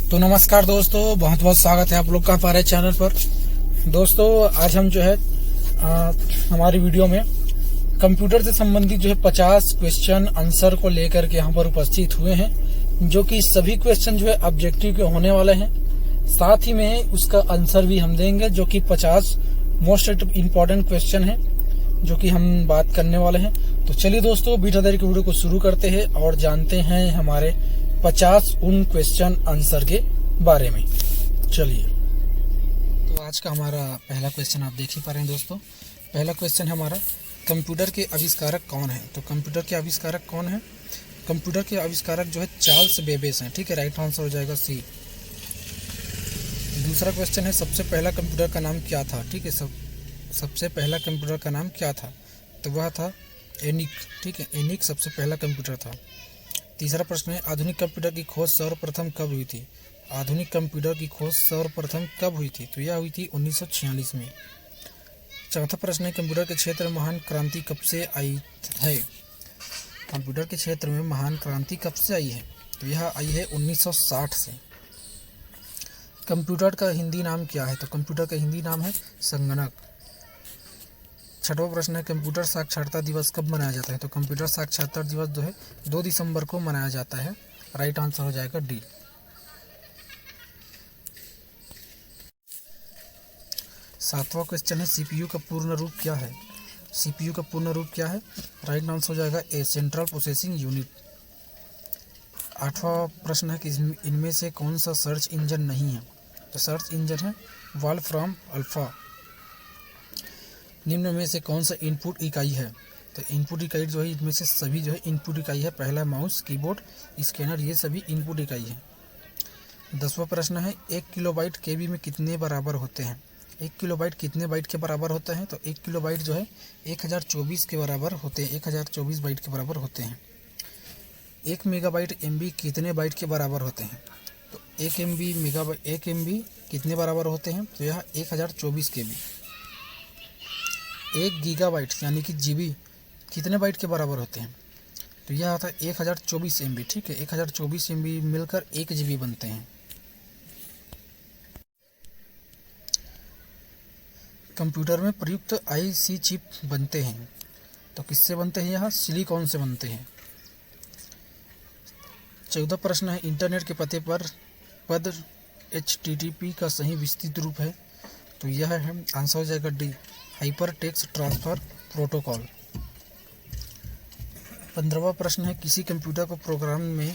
तो नमस्कार दोस्तों, बहुत बहुत स्वागत है आप लोग का हमारे चैनल पर। दोस्तों आज हम जो है हमारी वीडियो में कंप्यूटर से संबंधित जो है 50 क्वेश्चन आंसर को लेकर के यहाँ पर उपस्थित हुए हैं, जो कि सभी क्वेश्चन जो है ऑब्जेक्टिव के होने वाले हैं। साथ ही में उसका आंसर भी हम देंगे, जो कि 50 मोस्ट इम्पोर्टेंट क्वेश्चन है जो कि हम बात करने वाले हैं। तो चलिए दोस्तों, बिना देरी के वीडियो को शुरू करते हैं और जानते हैं हमारे 50 उन क्वेश्चन आंसर के बारे में। चलिए, तो आज का हमारा पहला क्वेश्चन आप देख ही पा रहे हैं दोस्तों। पहला क्वेश्चन हमारा, कंप्यूटर के आविष्कारक कौन है? तो कंप्यूटर के आविष्कारक कौन है? कंप्यूटर के आविष्कारक जो है चार्ल्स बेबेज हैं। ठीक है, राइट आंसर हो जाएगा सी। दूसरा क्वेश्चन है, सबसे पहला कंप्यूटर का नाम क्या था? ठीक है, सबसे पहला कंप्यूटर का नाम क्या था? तो वह था एनिक। ठीक है, एनिक सबसे पहला कंप्यूटर था। तीसरा प्रश्न है, आधुनिक कंप्यूटर की खोज सर्वप्रथम कब हुई थी? आधुनिक कंप्यूटर की खोज सर्वप्रथम कब हुई थी? तो यह हुई थी 1946 में। चौथा प्रश्न है, कंप्यूटर के क्षेत्र में महान क्रांति कब से आई है? कंप्यूटर के क्षेत्र में महान क्रांति कब से आई है? तो यह आई है 1960 से। कंप्यूटर का हिंदी नाम क्या है? तो कंप्यूटर का हिंदी नाम है संगणक। छठवां प्रश्न है, कंप्यूटर साक्षरता दिवस कब मनाया जाता है? तो कंप्यूटर साक्षरता दिवस जो है 2 दिसंबर को मनाया जाता है। राइट आंसर हो जाएगा डी। सातवां क्वेश्चन है, सीपीयू का पूर्ण रूप क्या है? सीपीयू का पूर्ण रूप क्या है? राइट आंसर हो जाएगा ए, सेंट्रल प्रोसेसिंग यूनिट। आठवां प्रश्न है कि इनमें से कौन सा सर्च इंजन नहीं है? तो सर्च इंजन है वॉल्फ्राम अल्फा। निम्न में से कौन सा इनपुट इकाई है? तो इनपुट इकाई जो है इनमें से सभी जो है इनपुट इकाई है। पहला माउस, कीबोर्ड, स्कैनर, ये सभी इनपुट इकाई है। 10वां प्रश्न है, 1 किलोबाइट केबी में कितने बराबर होते हैं? 1 किलोबाइट कितने बाइट के बराबर होता है? तो 1 किलोबाइट जो है 1024 के बराबर होते हैं, 1024 बाइट के बराबर होते हैं। 1 मेगाबाइट एमबी कितने बाइट के बराबर होते हैं? तो 1 एमबी कितने बराबर होते हैं? तो यह 1024 केबी। 1 गीगाबाइट यानी कि जीबी कितने बाइट के बराबर होते हैं? तो यह आता है 1024 एमबी। ठीक है, 1024 एमबी मिलकर 1 जीबी बनते हैं। कंप्यूटर में प्रयुक्त आईसी चिप बनते हैं, तो किससे बनते हैं? यह सिलिकॉन से बनते हैं। 14 प्रश्न है, इंटरनेट के पते पर पद HTTP का सही विस्तृत रूप है? तो यह है, आंसर हो जाएगा D, hypertext transfer protocol. 15वां प्रश्न है, किसी कंप्यूटर को प्रोग्राम में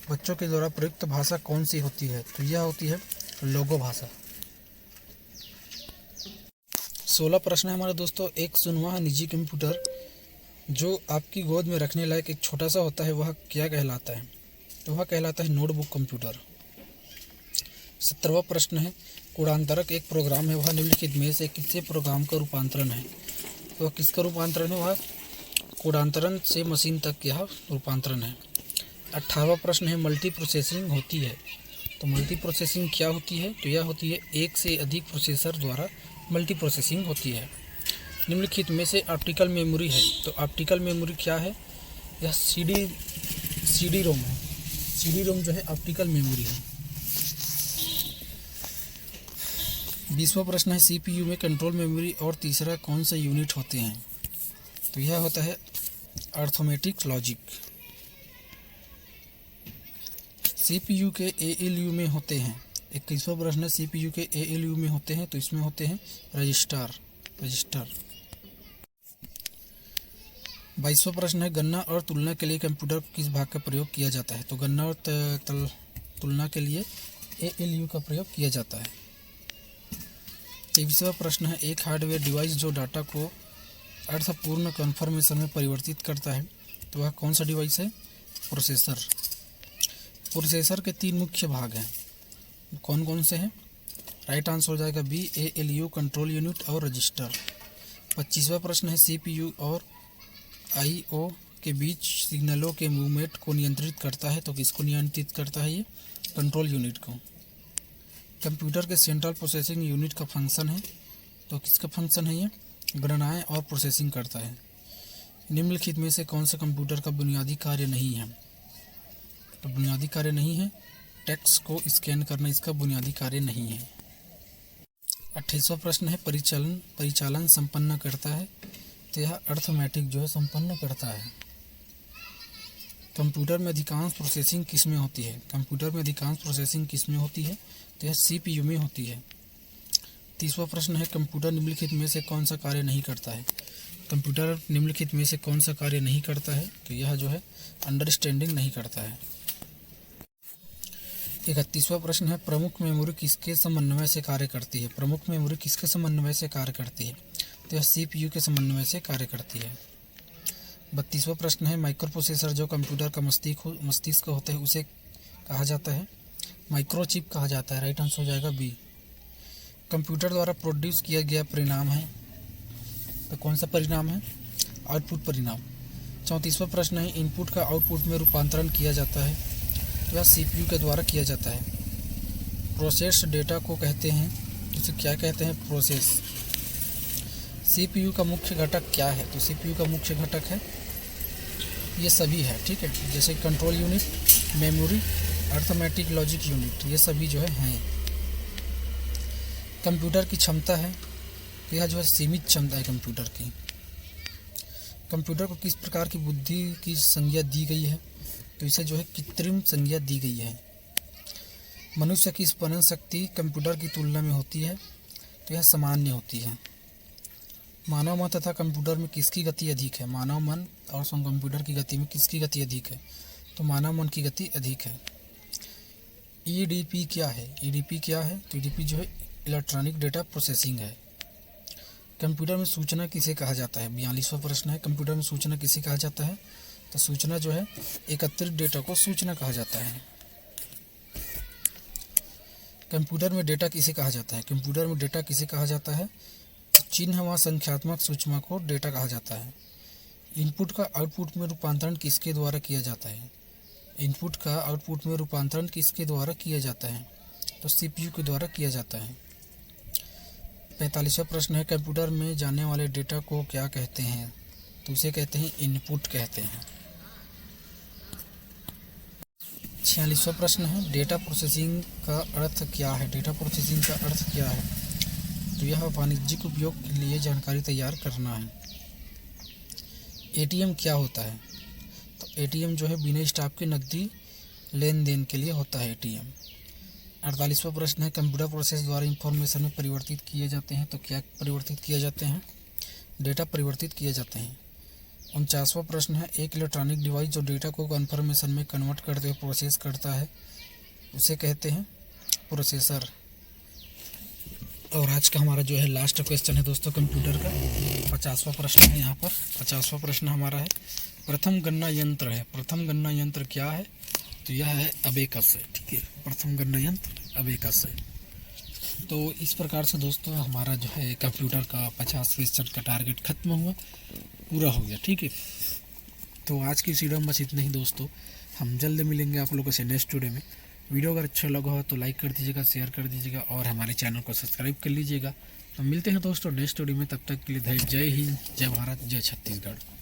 बच्चों के द्वारा प्रयुक्त भाषा कौन सी होती है? तो यह होती है लोगो भाषा। 16 प्रश्न है हमारे दोस्तों, एक सुनवाह निजी कंप्यूटर जो आपकी गोद में रखने लायक एक छोटा सा होता है, वह क्या कहलाता है? तो वह कहलाता है नोटबुक कंप्यूटर। 17वां प्रश्न है, कोडांतरक एक प्रोग्राम है, वह निम्नलिखित में से किससे प्रोग्राम का रूपांतरण है? तो वह किसका रूपांतरण है? वह कोडांतरण से मशीन तक यह रूपांतरण है। 18वां प्रश्न है, मल्टी प्रोसेसिंग होती है, तो मल्टी प्रोसेसिंग क्या होती है? तो यह होती है एक से अधिक प्रोसेसर द्वारा मल्टी प्रोसेसिंग होती है। निम्नलिखित में से ऑप्टिकल मेमोरी है, तो ऑप्टिकल मेमोरी क्या है? यह सी डी रोम है। सी डी रोम जो है ऑप्टिकल मेमोरी है। 20वां प्रश्न है, सीपीयू में कंट्रोल मेमोरी और तीसरा कौन सा यूनिट होते हैं? तो यह होता है अर्थमेटिक लॉजिक। सीपीयू के एएलयू में होते हैं। 21वां प्रश्न है, सीपीयू के एएलयू में होते हैं, तो इसमें होते हैं रजिस्टर। 22वां प्रश्न है, गणना और तुलना के लिए कंप्यूटर किस भाग का प्रयोग किया जाता है? तो गणना और तुलना के लिए एएलयू का प्रयोग किया जाता है। 23वां प्रश्न है, एक हार्डवेयर डिवाइस जो डाटा को अर्थपूर्ण कन्फर्मेशन में परिवर्तित करता है, तो वह कौन सा डिवाइस है? प्रोसेसर। प्रोसेसर के 3 मुख्य भाग हैं, कौन कौन से हैं? राइट आंसर हो जाएगा बी, एएलयू, कंट्रोल यूनिट और रजिस्टर। 25वां प्रश्न है, सीपीयू और आईओ के बीच सिग्नलों के मूवमेंट को नियंत्रित करता है, तो किसको नियंत्रित करता है? ये कंट्रोल यूनिट को। कंप्यूटर के सेंट्रल प्रोसेसिंग यूनिट का फंक्शन है, तो किसका फंक्शन है? ये गणनाएं और प्रोसेसिंग करता है। निम्नलिखित में से कौन सा कंप्यूटर का बुनियादी कार्य नहीं है? तो बुनियादी कार्य नहीं है टेक्स्ट को स्कैन करना इसका बुनियादी कार्य नहीं है। 28वां प्रश्न है परिचालन संपन्न करता है, तो यह अर्थमेटिक जो है संपन्न करता है। कंप्यूटर में अधिकांश प्रोसेसिंग किस में होती है? कंप्यूटर में अधिकांश प्रोसेसिंग किस में होती है? तो यह CPU में होती है। 30वां प्रश्न है कंप्यूटर निम्नलिखित में से कौन सा कार्य नहीं करता है? कंप्यूटर निम्नलिखित में से कौन सा कार्य नहीं करता है? तो यह जो है अंडरस्टैंडिंग नहीं करता है। 31वां प्रश्न है प्रमुख मेमोरी किसके समन्वय से कार्य करती है? प्रमुख मेमोरी किसके समन्वय से कार्य करती है? तो यह CPU के समन्वय से कार्य करती है। 32वां प्रश्न है माइक्रो प्रोसेसर जो कंप्यूटर का मस्तिष्क होता है उसे कहा जाता है? माइक्रोचिप कहा जाता है। राइट आंसर हो जाएगा बी। कंप्यूटर द्वारा प्रोड्यूस किया गया परिणाम है, तो कौन सा परिणाम है? आउटपुट परिणाम। 34वां प्रश्न है इनपुट का आउटपुट में रूपांतरण किया जाता है, तो यह CPU के द्वारा किया जाता है। प्रोसेस्ड डेटा को कहते हैं, इसे क्या कहते हैं? प्रोसेस। CPU का मुख्य घटक क्या है? तो CPU का मुख्य घटक है ये सभी है, ठीक है, जैसे control unit, memory, arithmetic logic unit, ये सभी जो है हैं। कंप्यूटर की क्षमता है, यह जो है सीमित क्षमता है कंप्यूटर की। कंप्यूटर को किस प्रकार की बुद्धि की संज्ञा दी गई है? तो इसे जो है कृत्रिम संज्ञा दी गई है। मनुष्य की स्मरण शक्ति कंप्यूटर की तुलना में होती है, तो यह सामान्य होती है। मानव मन तथा कंप्यूटर में किसकी गति अधिक है? मानव मन और कंप्यूटर की गति में किसकी गति अधिक है? तो मानव मन की गति अधिक है। EDP क्या है? EDP क्या है? तो EDP जो है इलेक्ट्रॉनिक डेटा प्रोसेसिंग है। कंप्यूटर में सूचना किसे कहा जाता है? 42वां प्रश्न है कंप्यूटर में सूचना किसे कहा जाता है? तो सूचना जो है एकत्रित डेटा को सूचना कहा जाता है। कंप्यूटर में डेटा किसे कहा जाता है? कंप्यूटर में डेटा किसे कहा जाता है? चिन्ह व संख्यात्मक सूचना को डेटा कहा जाता है। इनपुट का आउटपुट में रूपांतरण किसके द्वारा किया जाता है? इनपुट का आउटपुट में रूपांतरण किसके द्वारा किया जाता है? तो CPU के द्वारा किया जाता है। 45वां प्रश्न है कंप्यूटर में जाने वाले डेटा को क्या कहते हैं? तो इसे कहते हैं इनपुट कहते हैं। 46वां प्रश्न है डेटा प्रोसेसिंग का अर्थ क्या है? डेटा प्रोसेसिंग का अर्थ क्या है? तो यह वाणिज्यिक उपयोग के लिए जानकारी तैयार करना है। ATM क्या होता है? तो ATM जो है बिना स्टाफ के नकदी लेन देन के लिए होता है ATM। 48वां प्रश्न है कंप्यूटर प्रोसेस द्वारा इंफॉर्मेशन में परिवर्तित किए जाते हैं, तो क्या परिवर्तित किए जाते हैं? डेटा परिवर्तित किए जाते हैं। 49वां प्रश्न है एक इलेक्ट्रॉनिक डिवाइस जो डेटा को कन्फर्मेशन में कन्वर्ट करते हुए प्रोसेस करता है उसे कहते हैं प्रोसेसर। और आज का हमारा जो है लास्ट क्वेश्चन है दोस्तों कंप्यूटर का 50वां प्रश्न है। यहाँ पर 50वां प्रश्न हमारा है प्रथम गणना यंत्र है। प्रथम गणना यंत्र क्या है? तो यह है अबेकस है, ठीक है, प्रथम गणना यंत्र अबेकस है। तो इस प्रकार से दोस्तों हमारा जो है कंप्यूटर का 50 क्वेश्चन का टारगेट खत्म हुआ, पूरा हो गया, ठीक है। तो आज की इस वीडियो में बस इतना ही दोस्तों, हम जल्द मिलेंगे आप लोगों से नेक्स्ट वीडियो में। वीडियो अगर अच्छा लगा हो तो लाइक कर दीजिएगा, शेयर कर दीजिएगा और हमारे चैनल को सब्सक्राइब कर लीजिएगा। तो मिलते हैं दोस्तों नेक्स्ट वीडियो में, तब तक के लिए जय हिंद, जय भारत, जय छत्तीसगढ़।